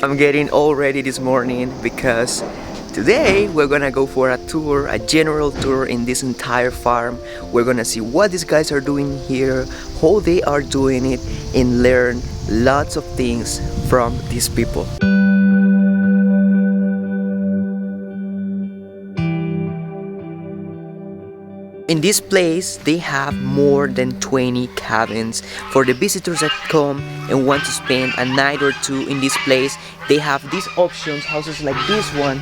I'm getting all ready this morning because today we're gonna go for a tour, a general tour in this entire farm. We're gonna see what these guys are doing here, how they are doing it, and learn lots of things from these people. In this place, they have more than 20 cabins. For the visitors that come and want to spend a night or two in this place, they have these options, houses like this one,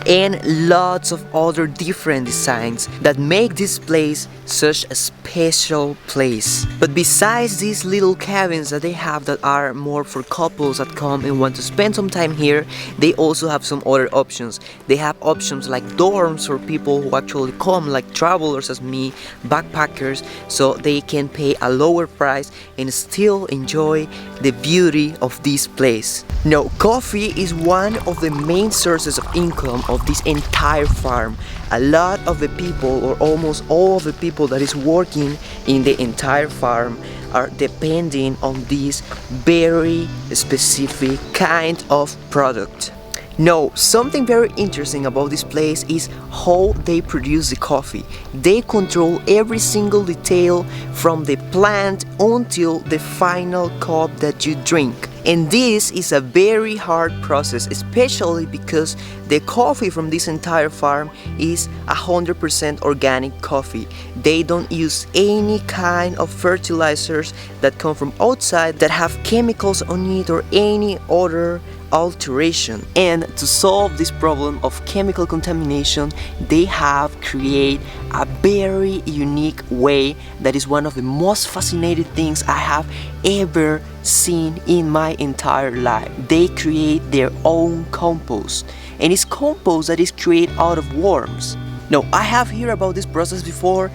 and lots of other different designs that make this place such a special place. But besides these little cabins that they have that are more for couples that come and want to spend some time here, they also have some other options. They have options like dorms for people who actually come, like travelers as me, backpackers, so they can pay a lower price and still enjoy the beauty of this place. Now, coffee is one of the main sources of income of this entire farm. A lot of the people, or almost all of the people that is working in the entire farm, are depending on this very specific kind of product. Now, something very interesting about this place is how they produce the coffee. They control every single detail from the plant until the final cup that you drink. And this is a very hard process, especially because the coffee from this entire farm is 100% organic coffee. They don't use any kind of fertilizers that come from outside that have chemicals on it or any other alteration. And to solve this problem of chemical contamination, they have created a very unique way that is one of the most fascinating things I have ever seen in my entire life. They create their own compost, and it's compost that is created out of worms. Now, I have heard about this process before.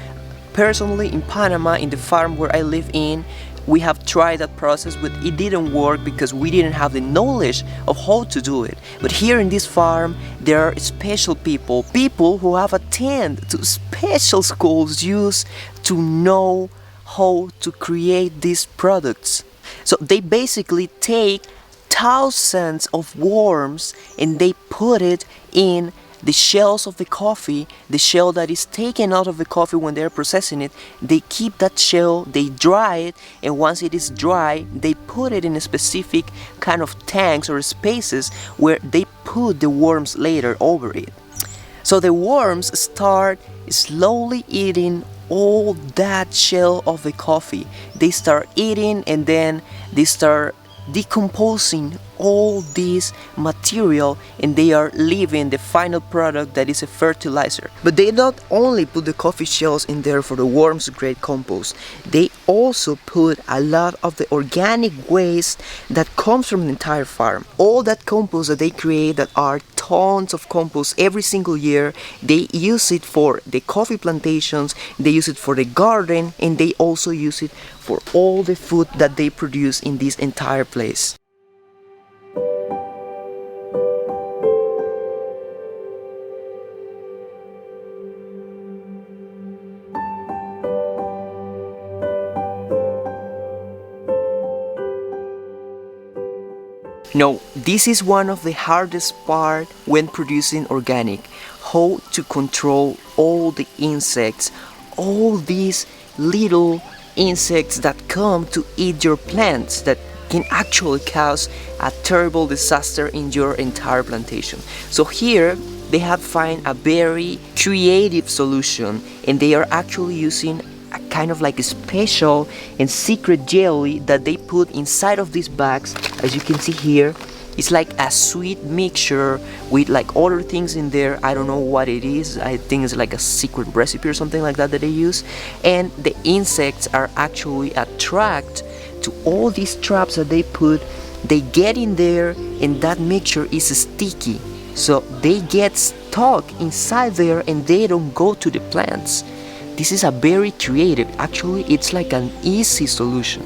Personally, in Panama, in the farm where I live in, we have tried that process, but it didn't work because we didn't have the knowledge of how to do it. But here in this farm, there are special people who have attended to special schools used to know how to create these products. So they basically take thousands of worms and they put it in the shells of the coffee, the shell that is taken out of the coffee when they're processing it. They keep that shell, they dry it, and once it is dry, they put it in a specific kind of tanks or spaces where they put the worms later over it. So the worms start slowly eating all that shell of the coffee. They start eating and then they start decomposing all this material, and they are leaving the final product that is a fertilizer. But they not only put the coffee shells in there for the worms to create compost, they also put a lot of the organic waste that comes from the entire farm. All that compost that they create, that are tons of compost every single year, they use it for the coffee plantations, they use it for the garden, and they also use it for all the food that they produce in this entire place. Now, this is one of the hardest part when producing organic, how to control all the insects, all these little insects that come to eat your plants that can actually cause a terrible disaster in your entire plantation. So here they have found a very creative solution, and they are actually using a kind of like a special and secret jelly that they put inside of these bags. As you can see here, it's like a sweet mixture with like other things in there. I don't know what it is. I think it's like a secret recipe or something like that they use. And the insects are actually attracted to all these traps that they put. They get in there and that mixture is sticky. So they get stuck inside there and they don't go to the plants. This is a very creative, actually it's like an easy solution.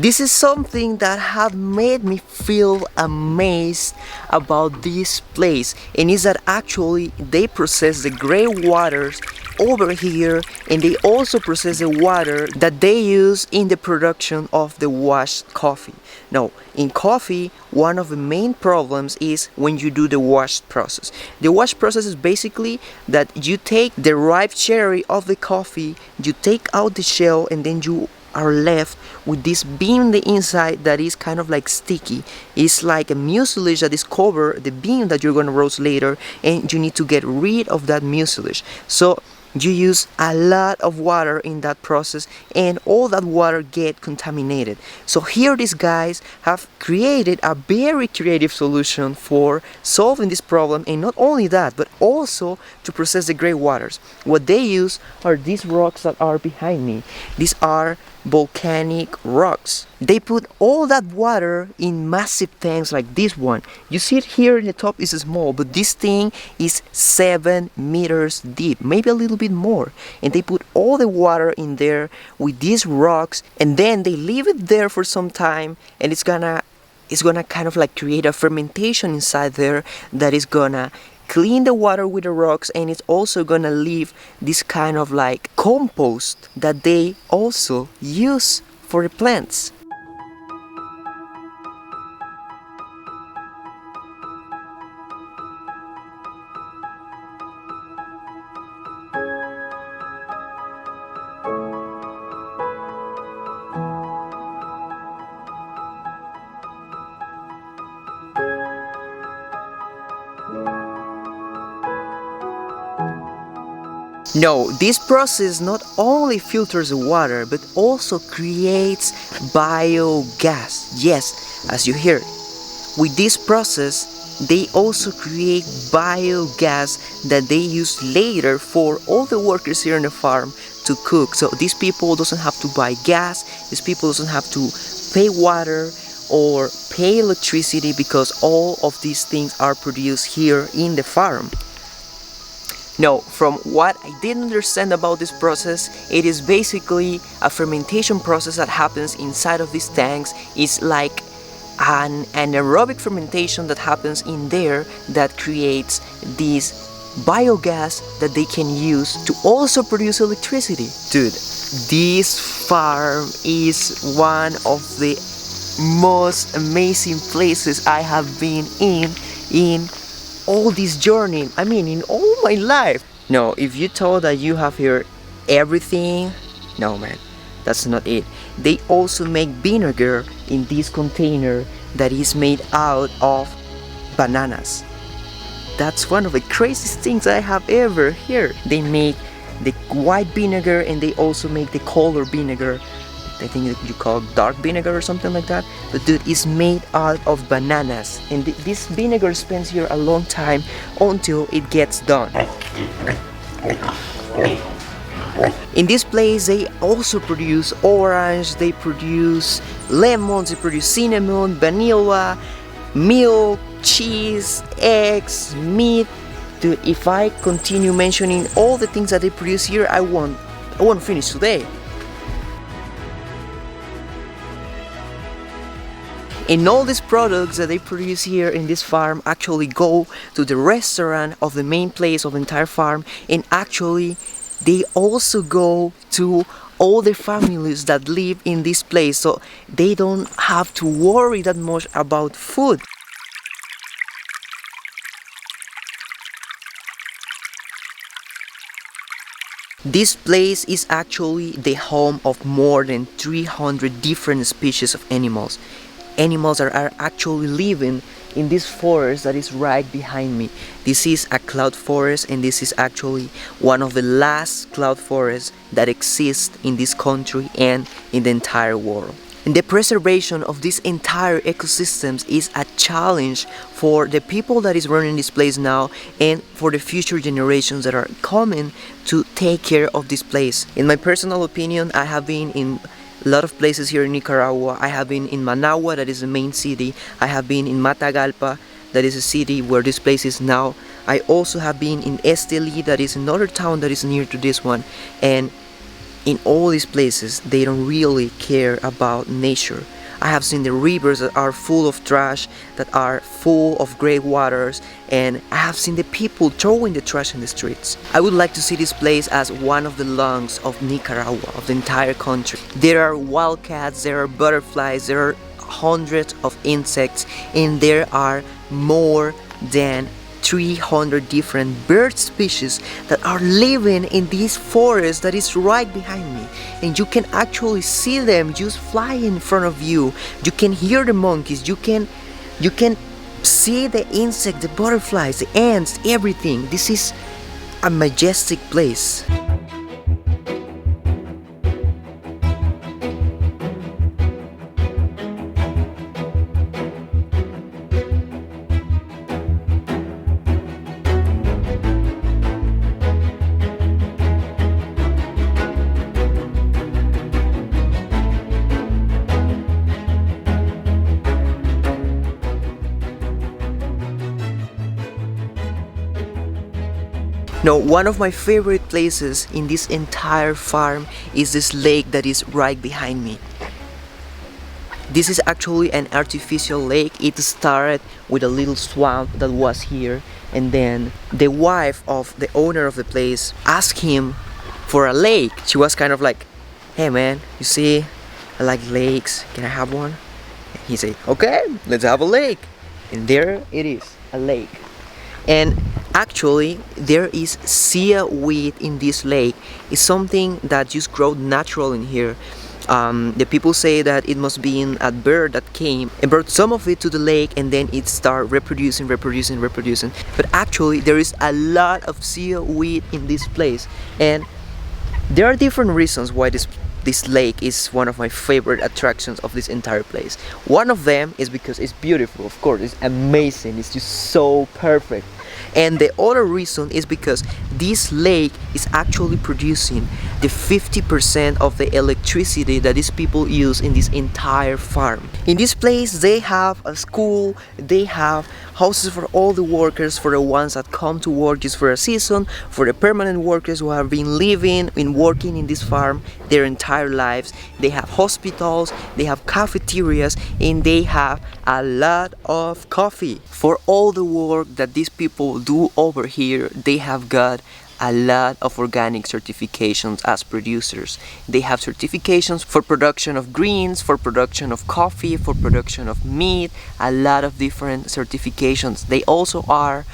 This is something that have made me feel amazed about this place, and is that actually they process the gray waters over here, and they also process the water that they use in the production of the washed coffee. Now, in coffee, one of the main problems is when you do the wash process. The wash process is basically that you take the ripe cherry of the coffee, you take out the shell, and then you are left with this bean on the inside that is kind of like sticky. It's like a mucilage that is covered the bean that you're going to roast later, and you need to get rid of that mucilage. So you use a lot of water in that process, and all that water get contaminated. So here these guys have created a very creative solution for solving this problem, and not only that, but also to process the gray waters. What they use are these rocks that are behind me. These are volcanic rocks. They put all that water in massive tanks like this one. You see it here in the top is small, but this thing is 7 meters deep, maybe a little bit more. And they put all the water in there with these rocks, and then they leave it there for some time, and it's gonna kind of like create a fermentation inside there that is gonna clean the water with the rocks, and it's also gonna leave this kind of like compost that they also use for the plants. No, this process not only filters the water, but also creates biogas. Yes, as you hear, with this process, they also create biogas that they use later for all the workers here on the farm to cook. So these people doesn't have to buy gas, these people doesn't have to pay water or pay electricity, because all of these things are produced here in the farm. No, from what I didn't understand about this process, it is basically a fermentation process that happens inside of these tanks. It's like an anaerobic fermentation that happens in there that creates this biogas that they can use to also produce electricity. Dude, this farm is one of the most amazing places I have been in all this journey, I mean in all my life. No, if you thought that you have here everything, no man, that's not it. They also make vinegar in this container that is made out of bananas. That's one of the craziest things I have ever heard. They make the white vinegar, and they also make the color vinegar. I think that you call dark vinegar or something like that. But dude, it's made out of bananas, and this vinegar spends here a long time until it gets done. In this place they also produce orange, they produce lemons, they produce cinnamon, vanilla, milk, cheese, eggs, meat. Dude, if I continue mentioning all the things that they produce here, I won't finish today. And all these products that they produce here in this farm actually go to the restaurant of the main place of the entire farm, and actually they also go to all the families that live in this place, so they don't have to worry that much about food. This place is actually the home of more than 300 different species of animals. Animals that are actually living in this forest that is right behind me. This is a cloud forest, and this is actually one of the last cloud forests that exist in this country and in the entire world. And the preservation of these entire ecosystems is a challenge for the people that is running this place now, and for the future generations that are coming to take care of this place. In my personal opinion, I have been in a lot of places here in Nicaragua. I have been in Managua, that is the main city. I have been in Matagalpa, that is a city where this place is now. I also have been in Esteli, that is another town that is near to this one. And in all these places they don't really care about nature. I have seen the rivers that are full of trash, that are full of grey waters, and I have seen the people throwing the trash in the streets. I would like to see this place as one of the lungs of Nicaragua, of the entire country. There are wildcats, there are butterflies, there are hundreds of insects, and there are more than 300 different bird species that are living in this forest that is right behind me, and you can actually see them just fly in front of you. You can hear the monkeys, you can see the insects, the butterflies, the ants, everything. This is a majestic place. Now, one of my favorite places in this entire farm is this lake that is right behind me. This is actually an artificial lake. It started with a little swamp that was here, and then the wife of the owner of the place asked him for a lake. She was kind of like, "Hey man, you see, I like lakes, can I have one?" And he said, "Okay, let's have a lake." And there it is, a lake. And actually there is seaweed in this lake. It's something that just grows natural in here. The people say that it must be a bird that came and brought some of it to the lake, and then it started reproducing. But actually there is a lot of seaweed in this place, and there are different reasons why this lake is one of my favorite attractions of this entire place. One of them is because it's beautiful, of course, it's amazing, it's just so perfect. And the other reason is because this lake is actually producing the 50% of the electricity that these people use in this entire farm. In this place they have a school, they have houses for all the workers, for the ones that come to work just for a season, for the permanent workers who have been living and working in this farm their entire lives. They have hospitals, they have cafeterias, and they have a lot of coffee. For all the work that these people do over here, they have got a lot of organic certifications as producers. They have certifications for production of greens, for production of coffee, for production of meat, a lot of different certifications. They also are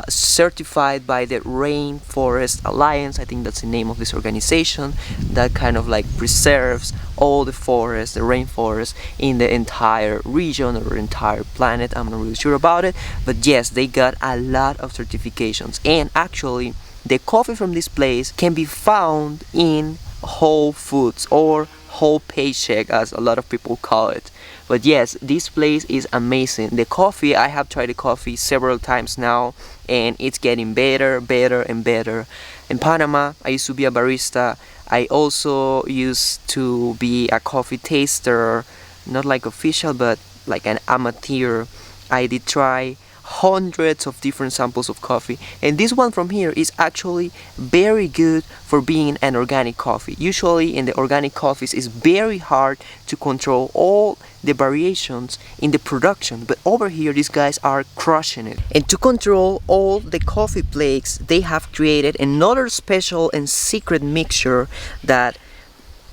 certified by the Rainforest Alliance. I think that's the name of this organization that kind of like preserves all the forests, the rainforest in the entire region or entire planet. I'm not really sure about it, but yes, they got a lot of certifications. And actually the coffee from this place can be found in Whole Foods, or whole paycheck as a lot of people call it. But yes, this place is amazing. The coffee, I have tried the coffee several times now, and it's getting better and better. In Panama, I used to be a barista. I also used to be a coffee taster, not like official, but like an amateur. I did try hundreds of different samples of coffee, and this one from here is actually very good for being an organic coffee. Usually in the organic coffees it's very hard to control all the variations in the production, but over here these guys are crushing it. And to control all the coffee flakes, they have created another special and secret mixture that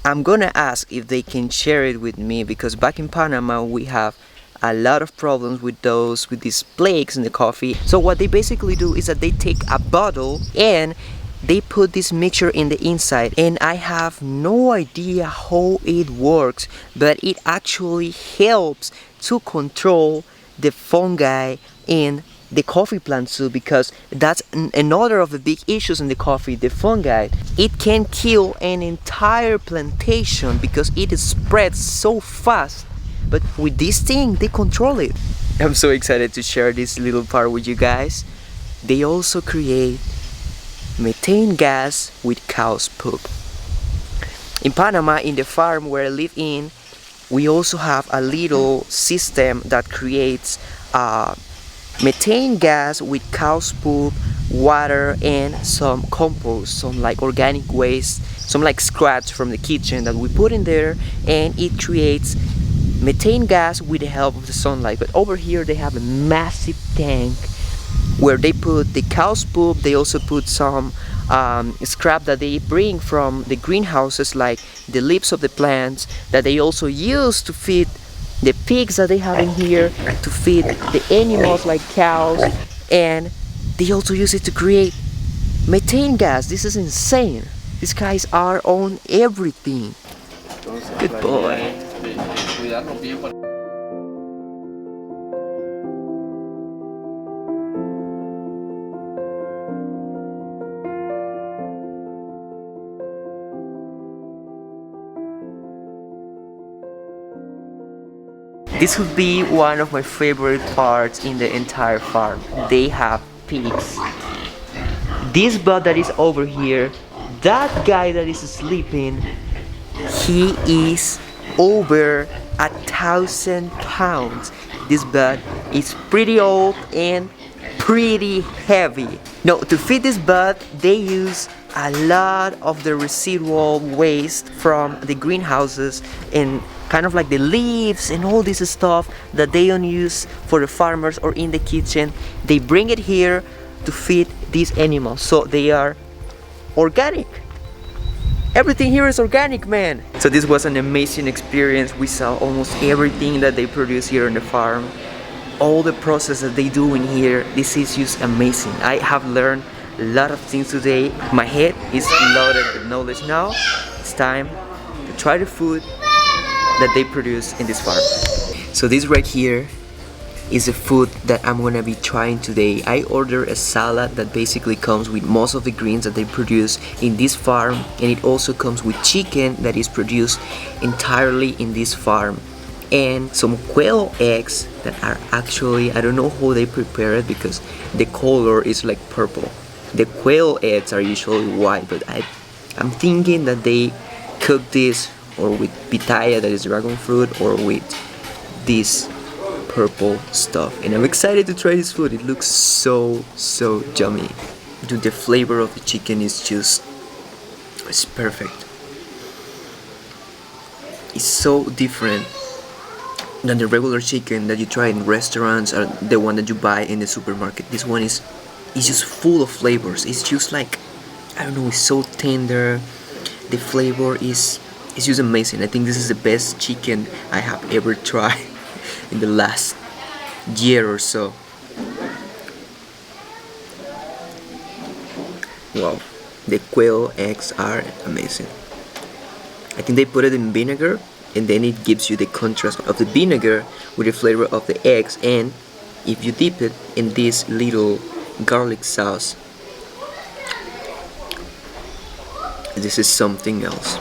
I'm gonna ask if they can share it with me, because back in Panama we have a lot of problems with these flakes in the coffee. So what they basically do is that they take a bottle and they put this mixture in the inside, and I have no idea how it works, but it actually helps to control the fungi in the coffee plant too, because that's another of the big issues in the coffee, the fungi. It can kill an entire plantation because it spreads so fast. But with this thing, they control it. I'm so excited to share this little part with you guys. They also create methane gas with cow's poop. In Panama, in the farm where I live in, we also have a little system that creates methane gas with cow's poop water, and some compost, some like organic waste, some like scraps from the kitchen that we put in there, and it creates methane gas with the help of the sunlight. But over here they have a massive tank where they put the cow's poop. They also put some scrap that they bring from the greenhouses, like the leaves of the plants, that they also use to feed the pigs that they have in here, to feed the animals like cows, and they also use it to create methane gas. This is insane. These guys are on everything. Good boy. This would be one of my favorite parts in the entire farm. They have pigs. This bud that is over here, that guy that is sleeping, he is over 1,000 pounds. This bud is pretty old and pretty heavy. Now, to feed this bud, they use a lot of the residual waste from the greenhouses and kind of like the leaves and all this stuff that they don't use for the farmers or in the kitchen. They bring it here to feed these animals, so they are organic. Everything here is organic, man. So this was an amazing experience. We saw almost everything that they produce here on the farm, all the process that they do in here. This is just amazing. I have learned a lot of things today. My head is loaded with knowledge now. It's time to try the food that they produce in this farm. So this right here is the food that I'm gonna be trying today. I ordered a salad that basically comes with most of the greens that they produce in this farm, and it also comes with chicken that is produced entirely in this farm, and some quail eggs that are actually, I don't know how they prepare it because the color is like purple. The quail eggs are usually white, but I'm thinking that they cook this or with pitaya, that is dragon fruit, or with this purple stuff. And I'm excited to try this food. It looks so yummy. Dude, the flavor of the chicken is just, it's perfect. It's so different than the regular chicken that you try in restaurants or the one that you buy in the supermarket. This one is just full of flavors. It's just like, I don't know, it's so tender. The flavor is, it's just amazing. I think this is the best chicken I have ever tried in the last year or so. Wow, the quail eggs are amazing. I think they put it in vinegar, and then it gives you the contrast of the vinegar with the flavor of the eggs. And if you dip it in this little garlic sauce, this is something else.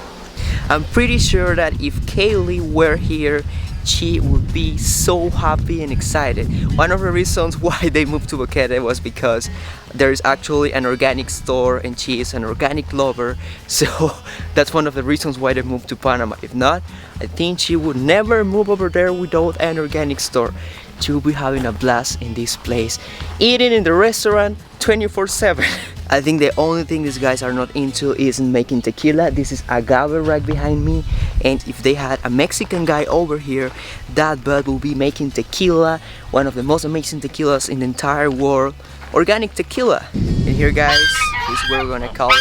I'm pretty sure that if Kaylee were here, she would be so happy and excited. One of the reasons why they moved to Boquete was because there is actually an organic store and she is an organic lover. So that's one of the reasons why they moved to Panama. If not, I think she would never move over there without an organic store. She will be having a blast in this place, eating in the restaurant 24/7. I think the only thing these guys are not into is making tequila. This is agave right behind me, and if they had a Mexican guy over here, that bud will be making tequila, one of the most amazing tequilas in the entire world, organic tequila. And here, guys, this is where we're gonna call it.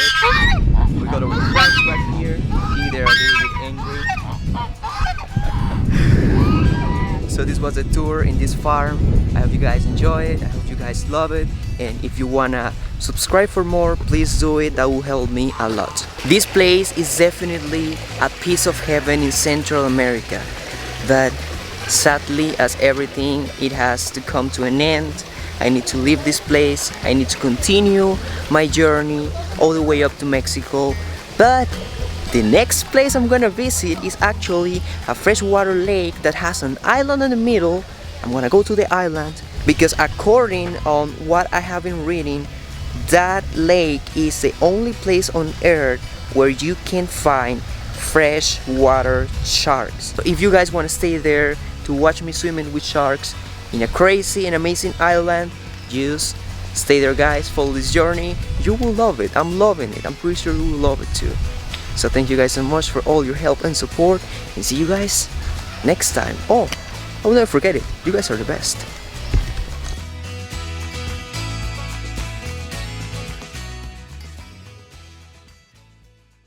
We got our friends back here. I think they're a little bit angry. So this was a tour in this farm. I hope you guys enjoy it. I hope you guys love it. And if you wanna subscribe for more, please do it. That will help me a lot. This place is definitely a piece of heaven in Central America. But sadly, as everything, it has to come to an end. I need to leave this place. I need to continue my journey all the way up to Mexico. But the next place I'm gonna visit is actually a freshwater lake that has an island in the middle. I'm gonna go to the island because according on what I have been reading, that lake is the only place on earth where you can find freshwater sharks. So if you guys want to stay there, to watch me swimming with sharks in a crazy and amazing island, just Stay there, guys. Follow this journey. You will love it. I'm loving it. I'm pretty sure you will love it too. So thank you guys so much for all your help and support, and see you guys next time. Oh, I will never forget it. You guys are the best.